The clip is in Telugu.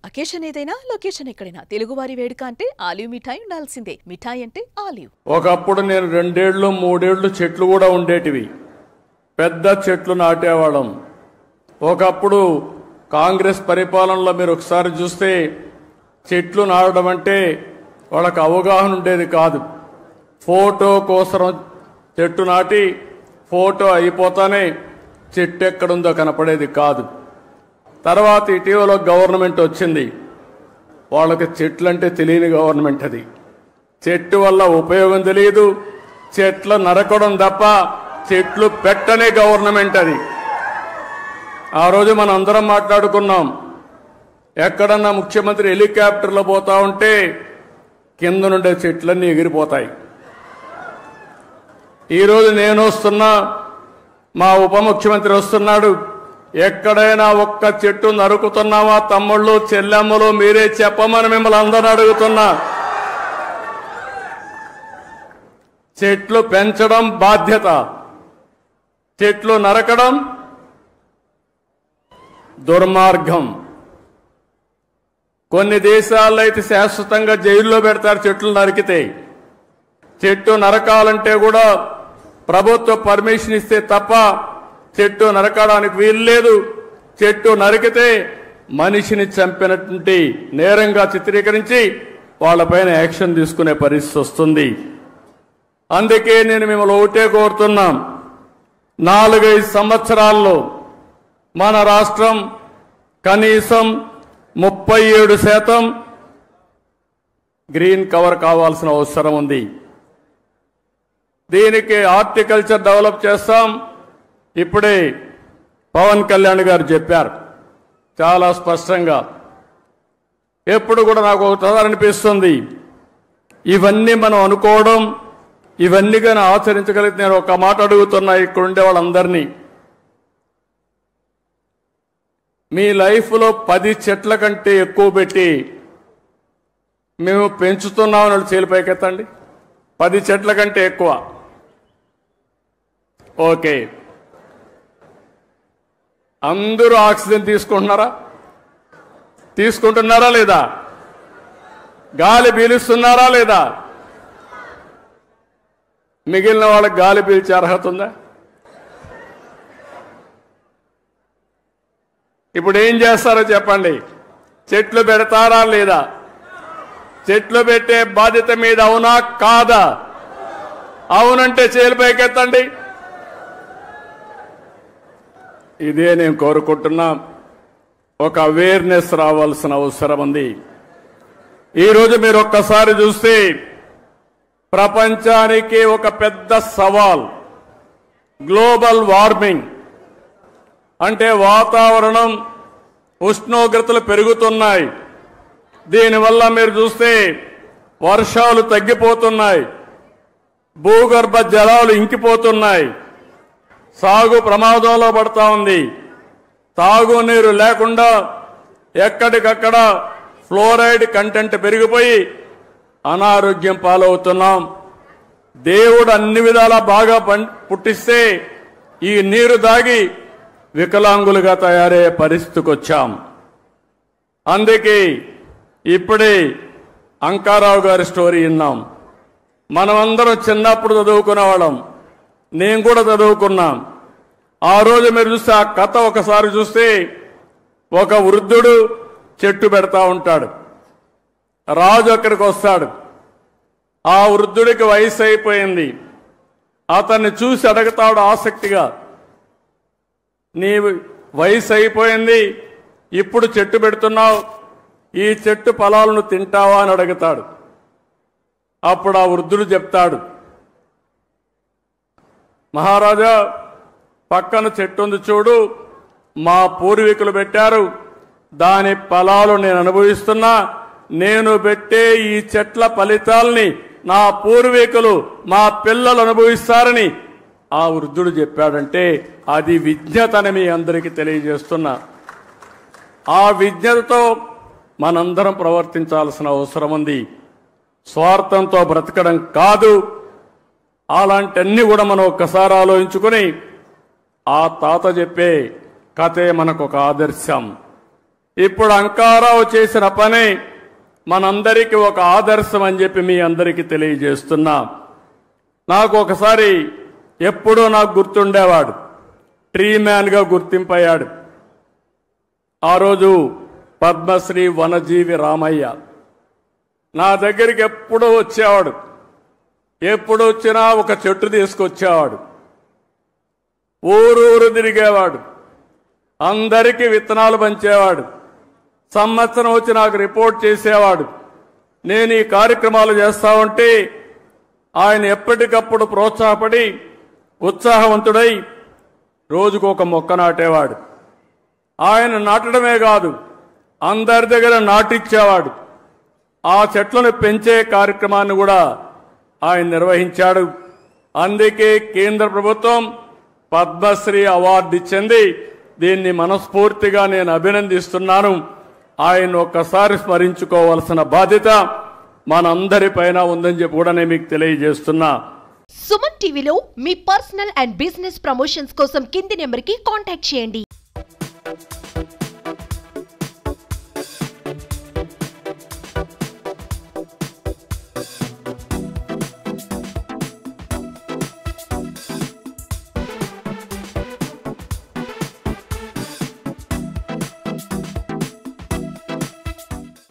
అకేషన్ ఏదైనా లొకేషన్ ఎక్కడైనా తెలుగువారి వేడుక అంటే ఆలివ్ మిఠాయి ఉండాల్సిందే. మిఠాయి అంటే ఆలివ్. ఒకప్పుడు నేను 2 ఏళ్ళు 3 ఏళ్ళు చెట్లు కూడా ఉండేటివి. పెద్ద చెట్లు నాటేవాళ్ళం. ఒకప్పుడు కాంగ్రెస్ పరిపాలనలో మీరు ఒకసారి చూస్తే చెట్లు నాటడం అంటే వాళ్ళకి అవగాహన ఉండేది కాదు. ఫోటో కోసం చెట్టు నాటి ఫోటో అయిపోతానే చెట్టు ఎక్కడుందో కనపడేది కాదు. తర్వాత ఇటీవల గవర్నమెంట్ వచ్చింది. వాళ్ళకి చెట్లంటే తెలియని గవర్నమెంట్ అది. చెట్టు వల్ల ఉపయోగం తెలియదు, చెట్లు నరకడం తప్ప చెట్లు పెట్టనే గవర్నమెంట్ అది. ఆ రోజు మనం అందరం మాట్లాడుకున్నాం, ఎక్కడన్నా ముఖ్యమంత్రి హెలికాప్టర్లో పోతా ఉంటే కింద నుండే చెట్లన్నీ ఎగిరిపోతాయి. ఈరోజు నేను వస్తున్నా, మా ఉప ముఖ్యమంత్రి వస్తున్నాడు. ఎక్కడైనా ఒక్క చెట్టు నరుకుతున్నావా తమ్ముళ్ళు చెల్లెమ్మలు మీరే చెప్పమని మిమ్మల్ని అందరూ అడుగుతున్నా. చెట్లు పెంచడం బాధ్యత, చెట్లు నరకడం దుర్మార్గం. కొన్ని దేశాల్లో అయితే శాశ్వతంగా జైల్లో పెడతారు చెట్లు నరికితే. చెట్టు నరకాలంటే కూడా ప్రభుత్వ పర్మిషన్ ఇస్తే తప్ప చెట్టు నరకడానికి వీలు లేదు. చెట్టు నరికితే మనిషిని చంపినటువంటి నేరంగా చిత్రీకరించి వాళ్ళపైన యాక్షన్ తీసుకునే పరిస్థితి వస్తుంది. అందుకే నేను మిమ్మల్ని ఒకటే కోరుతున్నాం, 4-5 సంవత్సరాల్లో మన రాష్ట్రం కనీసం 37% గ్రీన్ కవర్ కావాల్సిన అవసరం ఉంది. దీనికి హార్టికల్చర్ డెవలప్ చేస్తాం. ఇప్పుడే పవన్ కళ్యాణ్ గారు చెప్పారు చాలా స్పష్టంగా. ఎప్పుడు కూడా నాకు ఒకసారి అనిపిస్తుంది, ఇవన్నీ మనం అనుకోవడం, ఇవన్నీ కానీ ఆచరించగలిగితే నేను ఒక మాట అడుగుతున్నా ఇక్కడ ఉండే వాళ్ళందరినీ, మీ లైఫ్లో 10 చెట్ల కంటే ఎక్కువ పెట్టి మేము పెంచుతున్నామని చేలిపైకెత్తండి. 10 చెట్ల కంటే ఎక్కువ. ఓకే, అందరూ ఆక్సిజన్ తీసుకుంటున్నారా లేదా? గాలి పీలుస్తున్నారా లేదా? మిగిలిన వాళ్ళకి గాలి పీల్చే అర్హత ఉందా? ఇప్పుడు ఏం చేస్తారో చెప్పండి. చెట్లు పెడతారా లేదా? చెట్లు పెట్టే బాధ్యత మీద అవునా కాదా? అవునంటే చేలిపైకెత్తండి. ఇదే నేను కోరుకుంటున్నా. ఒక అవేర్నెస్ రావాల్సిన అవసరం ఉంది. ఈరోజు మీరు ఒక్కసారి చూస్తే ప్రపంచానికి ఒక పెద్ద సవాల్ గ్లోబల్ వార్మింగ్. అంటే వాతావరణం ఉష్ణోగ్రతలు పెరుగుతున్నాయి. దీనివల్ల మీరు చూస్తే వర్షాలు తగ్గిపోతున్నాయి, భూగర్భ జలాలు ఇంకిపోతున్నాయి, సాగు ప్రమాదంలో పడతా ఉంది. తాగునీరు లేకుండా ఎక్కడికక్కడ ఫ్లోరైడ్ కంటెంట్ పెరిగిపోయి అనారోగ్యం పాలవుతున్నాం. దేవుడు అన్ని విధాలా బాగా పుట్టిస్తే ఈ నీరు దాగి వికలాంగులుగా తయారయ్యే పరిస్థితికి వచ్చాం. అందుకే ఇప్పుడే అంకారావు గారి స్టోరీ విన్నాం. మనమందరం చిన్నప్పుడు చదువుకునేవాళ్ళం, నేను కూడా చదువుకున్నాం. ఆ రోజు మీరు చూస్తే ఆ కథ ఒకసారి చూస్తే ఒక వృద్ధుడు చెట్టు పెడతా ఉంటాడు. రాజు అక్కడికి వస్తాడు. ఆ వృద్ధుడికి వయసు అయిపోయింది. అతన్ని చూసి అడుగుతాడు ఆసక్తిగా, నీ వయసు అయిపోయింది, ఇప్పుడు చెట్టు పెడుతున్నావు, ఈ చెట్టు ఫలాలను తింటావా అని అడుగుతాడు. అప్పుడు ఆ వృద్ధుడు చెప్తాడు, మహారాజా పక్కన చెట్టు ఉంది చూడు, మా పూర్వీకులు పెట్టారు, దాని ఫలాలు నేను అనుభవిస్తున్నా. నేను పెట్టే ఈ చెట్ల ఫలితాల్ని నా పూర్వీకులు మా పిల్లలు అనుభవిస్తారని ఆ వృద్ధుడు చెప్పాడంటే అది విజ్ఞతని మీ అందరికీ తెలియజేస్తున్నా. ఆ విజ్ఞతతో మనందరం ప్రవర్తించాల్సిన అవసరం ఉంది. స్వార్థంతో బ్రతకడం కాదు. అలాంటివన్నీ కూడా మనం ఒక్కసారి ఆలోచించుకొని ఆ తాత చెప్పే కథే మనకు ఒక ఆదర్శం. ఇప్పుడు అంకారావు చేసిన పని మనందరికీ ఒక ఆదర్శం అని చెప్పి మీ అందరికీ తెలియజేస్తున్నా. నాకు ఒకసారి ఎప్పుడూ నాకు గుర్తుండేవాడు, ట్రీ మ్యాన్గా గుర్తింపయ్యాడు. ఆ రోజు పద్మశ్రీ వనజీవి రామయ్య నా దగ్గరికి ఎప్పుడూ వచ్చేవాడు. ఎప్పుడు వచ్చినా ఒక చెట్టు తీసుకొచ్చేవాడు. ఊరూరు తిరిగేవాడు. అందరికీ విత్తనాలు పంచేవాడు. సంవత్సరం వచ్చి నాకు రిపోర్ట్ చేసేవాడు. నేను ఈ కార్యక్రమాలు చేస్తా ఉంటే ఆయన ఎప్పటికప్పుడు ప్రోత్సాహపడి ఉత్సాహవంతుడై రోజుకు ఒక మొక్క నాటేవాడు. ఆయన నాటడమే కాదు, అందరి దగ్గర నాటిచ్చేవాడు. ఆ చెట్లను పెంచే కార్యక్రమాన్ని కూడా ఆయన నిర్వహించాడు. అందుకే కేంద్ర ప్రభుత్వం పద్మశ్రీ అవార్డు ఇచ్చింది. దీన్ని మనస్ఫూర్తిగా నేను అభినందిస్తున్నాను. ఆయన ఒక్కసారి స్మరించుకోవాల్సిన బాధ్యత మనందరిపైన ఉందని చెప్పి కూడా నేను మీకు తెలియజేస్తున్నా. సుమన్ టీవీలో మీ పర్సనల్ అండ్ బిజినెస్ ప్రమోషన్స్ కోసం కింది నెంబర్కి కాంటాక్ట్ చేయండి.